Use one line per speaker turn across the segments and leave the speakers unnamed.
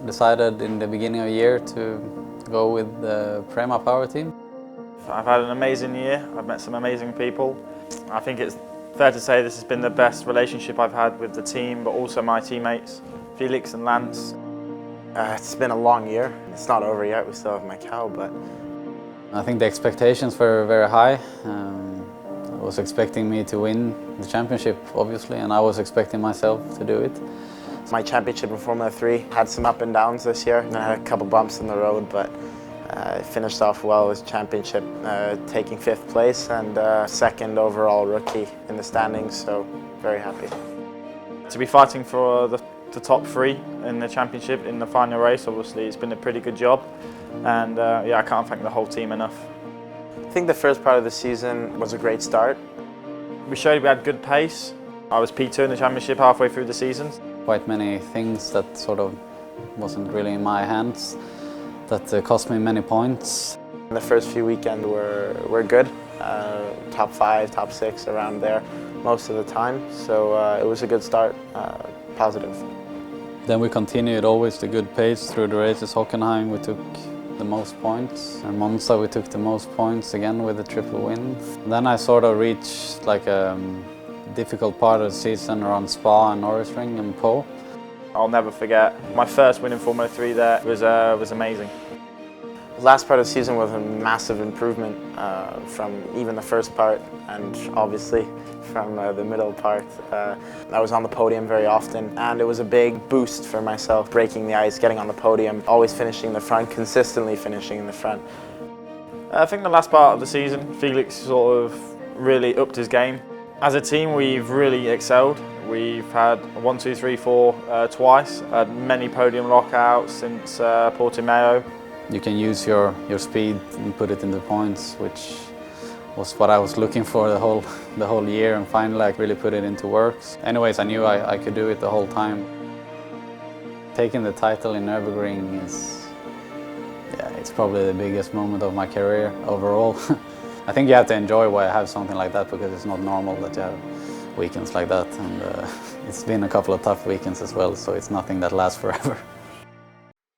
decided in the beginning of the year to go with the Prema Powerteam.
I've had an amazing year. I've met some amazing people. I think it's fair to say this has been the best relationship I've had with the team, but also my teammates, Felix and Lance.
It's been a long year. It's not over yet. We still have Macau, but
I think the expectations were very high. I was expecting me to win the championship, obviously, and I was expecting myself to do it.
My championship in Formula 3 had some up and downs this year, and I had a couple bumps in the road, but I finished off well with championship, taking 5th place and 2nd overall rookie in the standings, so very happy.
To be fighting for the top 3 in the championship in the final race, obviously it's been a pretty good job, and yeah, I can't thank the whole team enough.
I think the first part of the season was a great start.
We showed we had good pace. I was P2 in the championship halfway through the season.
Quite many things that sort of wasn't really in my hands, that cost me many points.
The first few weekends were good, top 5, top 6, around there most of the time, so it was a good start, positive.
Then we continued always the good pace through the races. Hockenheim we took the most points, and Monza we took the most points again with the triple win. Then I sort of reached like a difficult part of the season around Spa and Norrisring and Po.
I'll never forget my first win in Formula 3 there was amazing.
The last part of the season was a massive improvement from even the first part, and obviously from the middle part. I was on the podium very often, and it was a big boost for myself, breaking the ice, getting on the podium, always finishing in the front, consistently finishing in the front.
I think the last part of the season, Felix sort of really upped his game. As a team, we've really excelled. We've had 1, 2, 3, 4 twice, had many podium lockouts since Portimao.
You can use your speed and put it into points, which was what I was looking for the whole year, and finally I really put it into works. Anyways, I knew I could do it the whole time. Taking the title in Nürburgring it's probably the biggest moment of my career overall. I think you have to enjoy why I have something like that, because it's not normal that you have weekends like that, and it's been a couple of tough weekends as well, so it's nothing that lasts forever.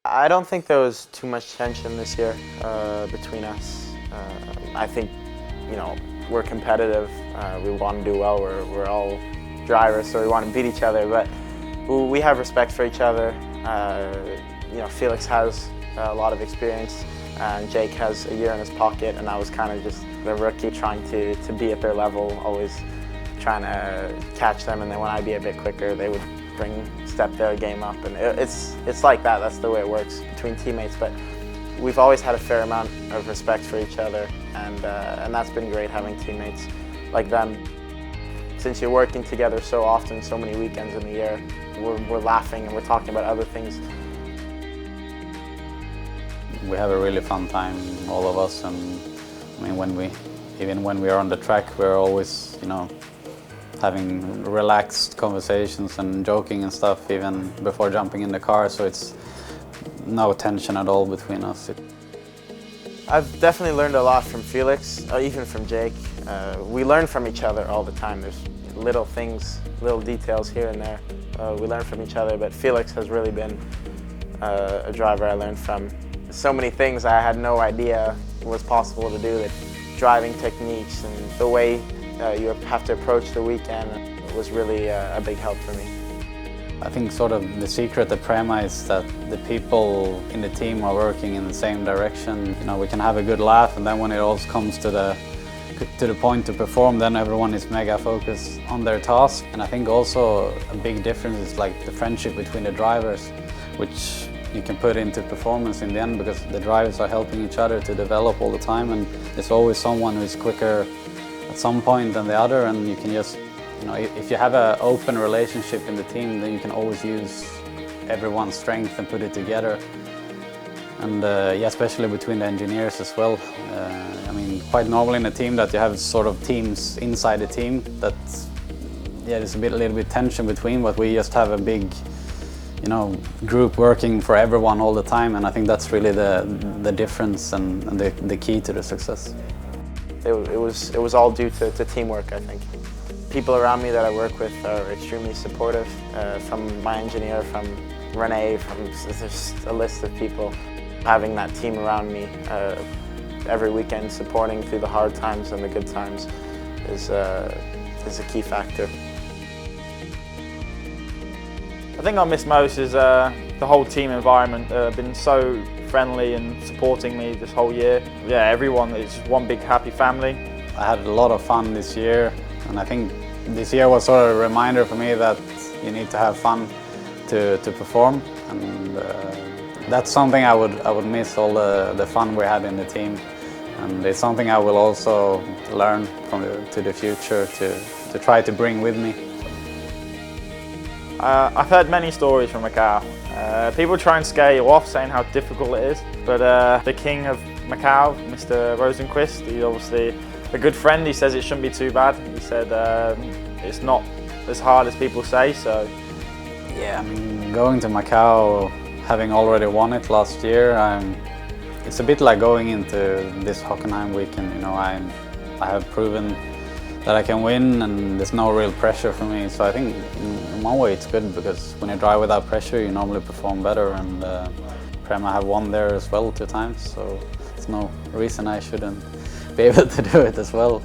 I don't think there was too much tension this year between us. I think, you know, we're competitive, we want to do well, we're all drivers, so we want to beat each other, but we have respect for each other. You know, Felix has a lot of experience, and Jake has a year in his pocket, and I was kind of just the rookie trying to be at their level, always trying to catch them, and then when I'd be a bit quicker, they would step their game up, and it's like that. That's the way it works between teammates. But we've always had a fair amount of respect for each other, and that's been great having teammates like them. Since you're working together so often, so many weekends in the year, we're laughing and we're talking about other things.
We have a really fun time, all of us, and I mean, even when we are on the track, we're always, you know, having relaxed conversations and joking and stuff even before jumping in the car, so it's no tension at all between us.
I've definitely learned a lot from Felix, even from Jake. We learn from each other all the time. There's little things, little details here and there. We learn from each other, but Felix has really been a driver I learned from. So many things I had no idea was possible to do, the driving techniques and the way you have to approach the weekend was really a big help for me.
I think sort of the secret at Prema is that the people in the team are working in the same direction. You know, we can have a good laugh, and then when it all comes to the point to perform, then everyone is mega focused on their task. And I think also a big difference is like the friendship between the drivers, which you can put into performance in the end, because the drivers are helping each other to develop all the time, and there's always someone who's quicker at some point than the other, and you can just, you know, if you have an open relationship in the team, then you can always use everyone's strength and put it together. And yeah, especially between the engineers as well. I mean, quite normal in a team that you have sort of teams inside the team that, yeah, there's a little bit tension between, but we just have a big, you know, group working for everyone all the time, and I think that's really the difference and the key to the success.
It was all due to teamwork, I think. People around me that I work with are extremely supportive, from my engineer, from Renee, there's a list of people. Having that team around me every weekend, supporting through the hard times and the good times is a key factor.
I think I miss most is the whole team environment. Been so friendly and supporting me this whole year. Yeah, everyone is one big happy family.
I had a lot of fun this year, and I think this year was sort of a reminder for me that you need to have fun to perform, and that's something I would miss, all the fun we had in the team, and it's something I will also learn to the future to try to bring with me.
I've heard many stories from Macau. People try and scare you off, saying how difficult it is, but the king of Macau, Mr. Rosenquist, he's obviously a good friend. He says it shouldn't be too bad. He said it's not as hard as people say. So
yeah, I mean, going to Macau, having already won it last year, it's a bit like going into this Hockenheim weekend. You know, I have proven that I can win, and there's no real pressure for me. So I think in one way it's good, because when you drive without pressure, you normally perform better. And Prema have won there as well 2 times, so there's no reason I shouldn't be able to do it as well.